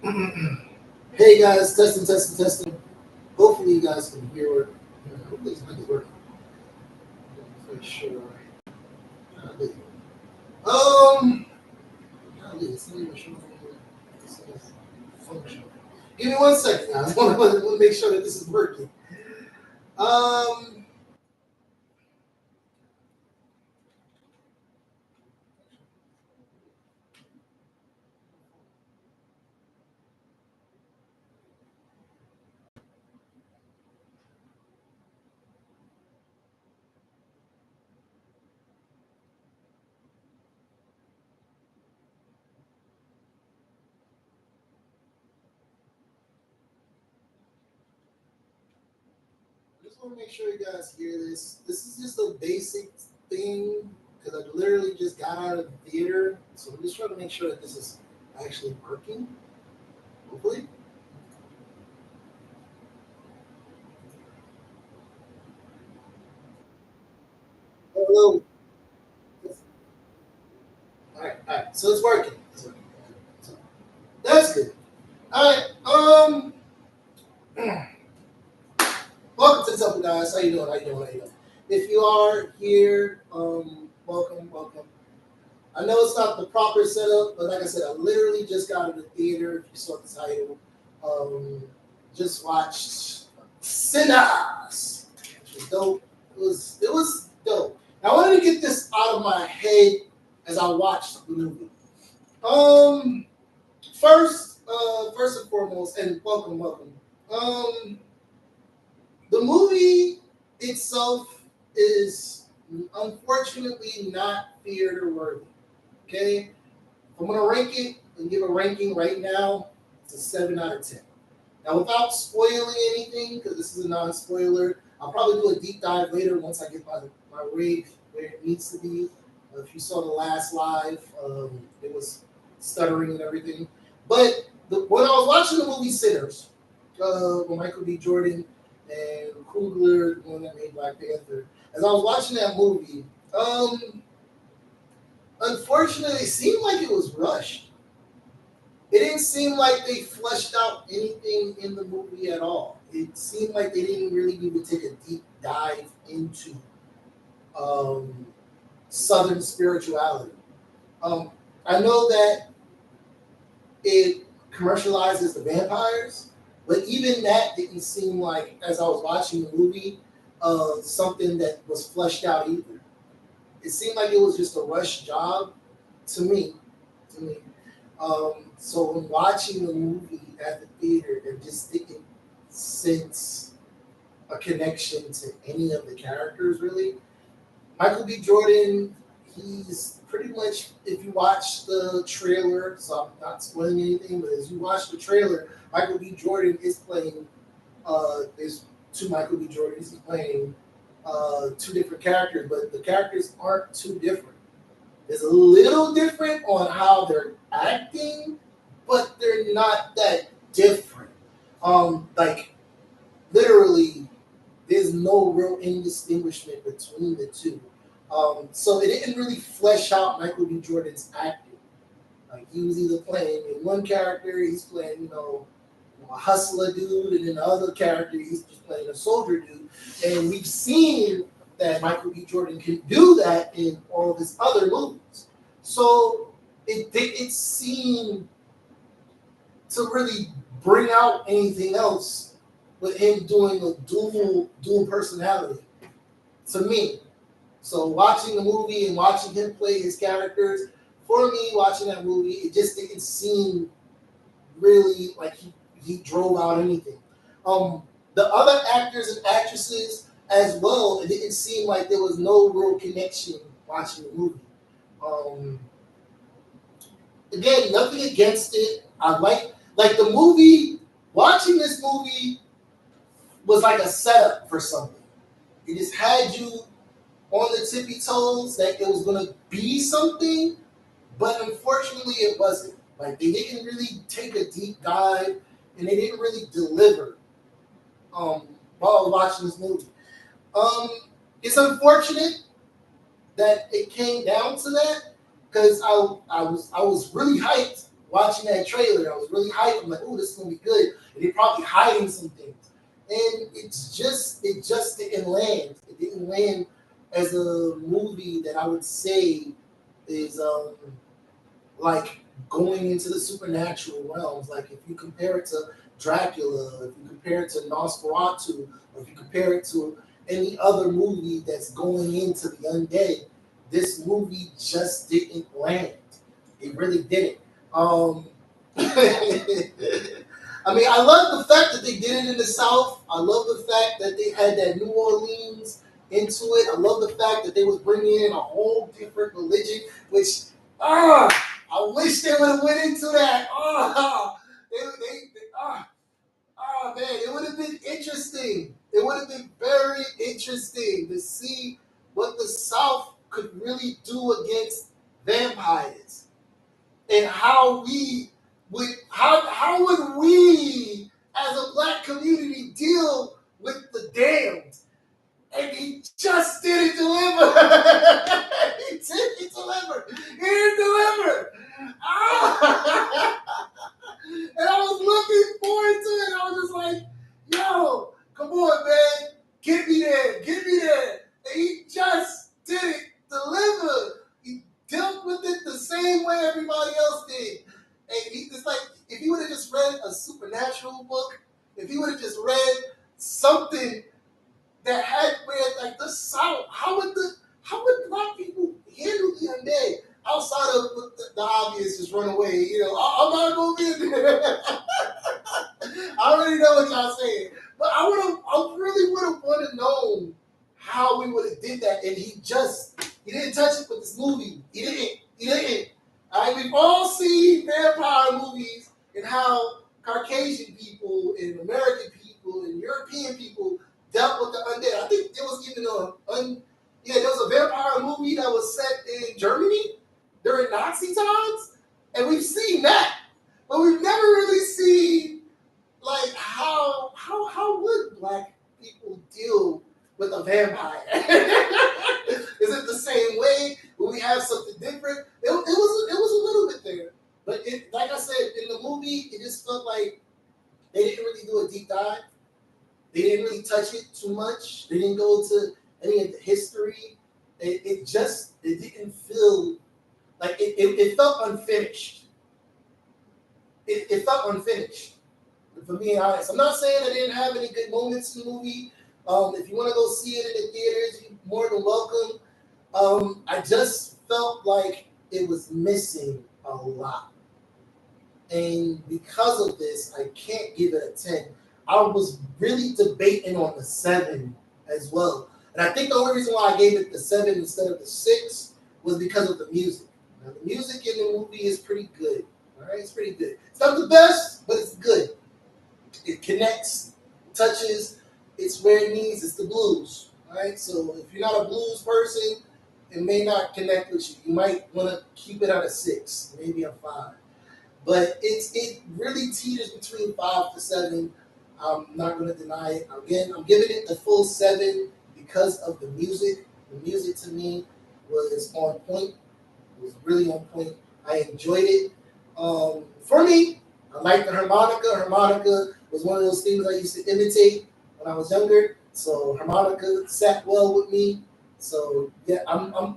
Hey guys, testing, testing, testing. Hopefully you guys can hear it. Hopefully it's not working. For sure. Golly. Um, golly, it's not even showing me this is function. Give me 1 second, guys. I want to make sure that this is working. Um, I just want to make sure you guys hear this. This is just a basic thing because I literally just got out of the theater, so I'm just trying to make sure that this is actually working. Hopefully. Hello. All right. So it's working. It's working. So that's good. All right. Welcome to the temple, guys. How you doing? How you doing? How you doing? If you are here, welcome, welcome. I know it's not the proper setup, but like I said, I literally just got out of the theater. If you saw the title, um, just watched Sinners, which was dope. It was dope. Now, I wanted to get this out of my head as I watched the movie. Um, first and foremost, and welcome, welcome. Um, the movie itself is unfortunately not theater worthy. Okay, I'm gonna rank it and give a ranking right now. It's a 7 out of 10. Now, without spoiling anything, because this is a non-spoiler, I'll probably do a deep dive later once I get my rig where it needs to be. If you saw the last live, it was stuttering and everything. But when I was watching the movie Sinners, with Michael B. Jordan and Coogler, the one that made Black Panther, as I was watching that movie, unfortunately, it seemed like it was rushed. It didn't seem like they fleshed out anything in the movie at all. It seemed like they didn't really even take a deep dive into um, Southern spirituality. Um, I know that it commercializes the vampires, but even that didn't seem like, as I was watching the movie, something that was fleshed out either. It seemed like it was just a rush job to me. To me. So when watching the movie at the theater and just didn't sense a connection to any of the characters really. Michael B. Jordan, he's pretty much, if you watch the trailer, so I'm not spoiling anything, but as you watch the trailer, Michael B. Jordan is playing, there's two Michael B. Jordans, he's playing two different characters, but the characters aren't too different. It's a little different on how they're acting, but they're not that different. Like literally, there's no real indistinguishment between the two. So it didn't really flesh out Michael B. Jordan's acting. Like he was either playing in one character, he's playing, a hustler dude, and in the other character, he's just playing a soldier dude. And we've seen that Michael B. Jordan can do that in all of his other movies. So it didn't seem to really bring out anything else with him doing a dual personality to me. So watching the movie and watching him play his characters, for me watching that movie, it just didn't seem really like he drove out anything. The other actors and actresses as well, it didn't seem like there was no real connection watching the movie. Um, Again, nothing against it. I like the movie. Watching this movie was like a setup for something. It just had you on the tippy toes that it was gonna be something, but unfortunately it wasn't. Like they didn't really take a deep dive and they didn't really deliver while I was watching this movie. Um, it's unfortunate that it came down to that because I was really hyped watching that trailer. I was really hyped. I'm like, oh, this is gonna be good. And they're probably hiding some things. And it just didn't land. It didn't land as a movie that I would say is like going into the supernatural realms. Like if you compare it to Dracula, if you compare it to Nosferatu, or if you compare it to any other movie that's going into the undead, this movie just didn't land. It really didn't. I mean, I love the fact that they did it in the South. I love the fact that they had that New Orleans into it. I love the fact that they was bringing in a whole different religion, which ah, I wish they would have went into that. Man, it would have been interesting. It would have been very interesting to see what the South could really do against vampires and how would we as a black community deal with the damned? And he just didn't deliver. He didn't deliver. He didn't deliver. And I was looking forward to it. I was just like, yo, come on, man. Get me there. Get me there. And he just didn't deliver. He dealt with it the same way everybody else did. And he just like, if he would have just read a supernatural book, if he would have just read something that had where like the South, how would black people handle the undead outside of the obvious, just run away? You know, I'm not gonna be in there. I already know what y'all saying, but I really would have wanted to know how we would have did that, and he didn't touch it with this movie. He didn't. I mean, we've all seen vampire movies and how Caucasian people and American people and European people dealt with the undead. I think there was even there was a vampire movie that was set in Germany during Nazi times, and we've seen that, but we've never really seen like how would black people deal with a vampire? Is it the same way? Will we have something different? It was a little bit there, but like I said in the movie, it just felt like they didn't really do a deep dive. They didn't really touch it too much. They didn't go to any of the history. It didn't feel like it felt unfinished. It felt unfinished. For being honest, I'm not saying I didn't have any good moments in the movie. If you want to go see it in the theaters, you're more than welcome. I just felt like it was missing a lot. And because of this, I can't give it a 10. I was really debating on the 7 as well. And I think the only reason why I gave it the 7 instead of the 6 was because of the music. Now, the music in the movie is pretty good. All right, it's pretty good. It's not the best, but it's good. It connects, touches, it's where it needs. It's the blues. All right, so if you're not a blues person, it may not connect with you. You might want to keep it at a 6, maybe a 5. But it really teeters between 5 to 7. I'm not going to deny it. Again, I'm giving it the full 7 because of the music. The music to me was on point. It was really on point. I enjoyed it. For me, I like the harmonica. Harmonica was one of those things I used to imitate when I was younger. So harmonica sat well with me. So yeah,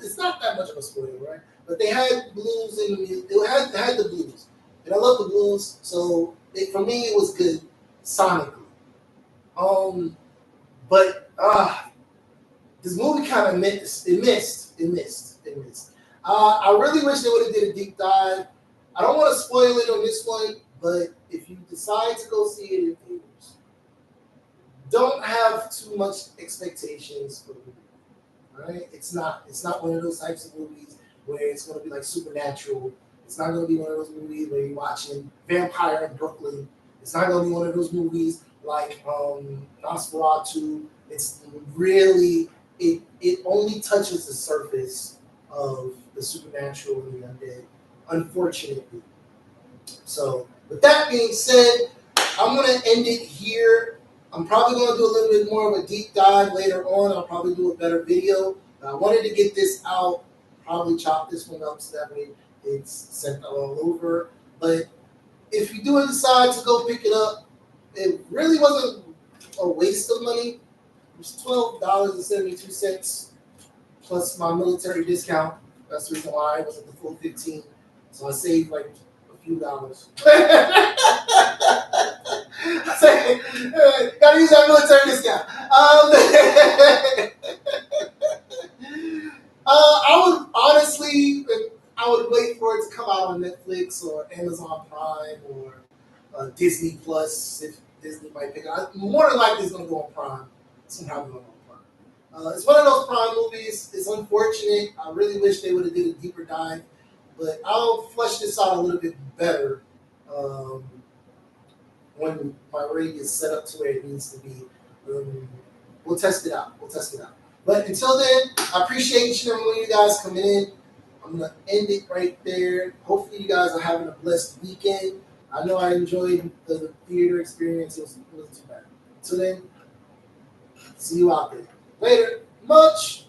it's not that much of a spoiler, right? But they had blues in the music. They had the blues, and I love the blues. So for me, it was good sonically. But this movie kind of missed. It missed. I really wish they would have did a deep dive. I don't want to spoil it on this one, but if you decide to go see it in theaters, don't have too much expectations for the movie. All right? It's not one of those types of movies where it's going to be like Supernatural. It's not going to be one of those movies where you're watching Vampire in Brooklyn. It's not going to be one of those movies like Nosferatu. It's really it only touches the surface of the supernatural and the undead, unfortunately. So, with that being said, I'm going to end it here. I'm probably going to do a little bit more of a deep dive later on. I'll probably do a better video. I wanted to get this out, probably chop this one up so that way it's sent all over. But if you do decide to go pick it up, it really wasn't a waste of money. It was $12.72 plus my military discount. That's the reason why it was at the full 15. So I saved like a few dollars. Gotta use that military discount. I would honestly, I would wait for it to come out on Netflix or Amazon Prime or Disney Plus if Disney might pick it up. More than likely, it's gonna go on Prime. Somehow going on Prime. It's one of those Prime movies. It's unfortunate. I really wish they would have did a deeper dive, but I'll flesh this out a little bit better when my rig is set up to where it needs to be. We'll test it out. But until then, I appreciate each and every one of you guys coming in. I'm going to end it right there. Hopefully you guys are having a blessed weekend. I know I enjoyed the theater experience. It wasn't too bad. Until then, see you out there. Later. Much.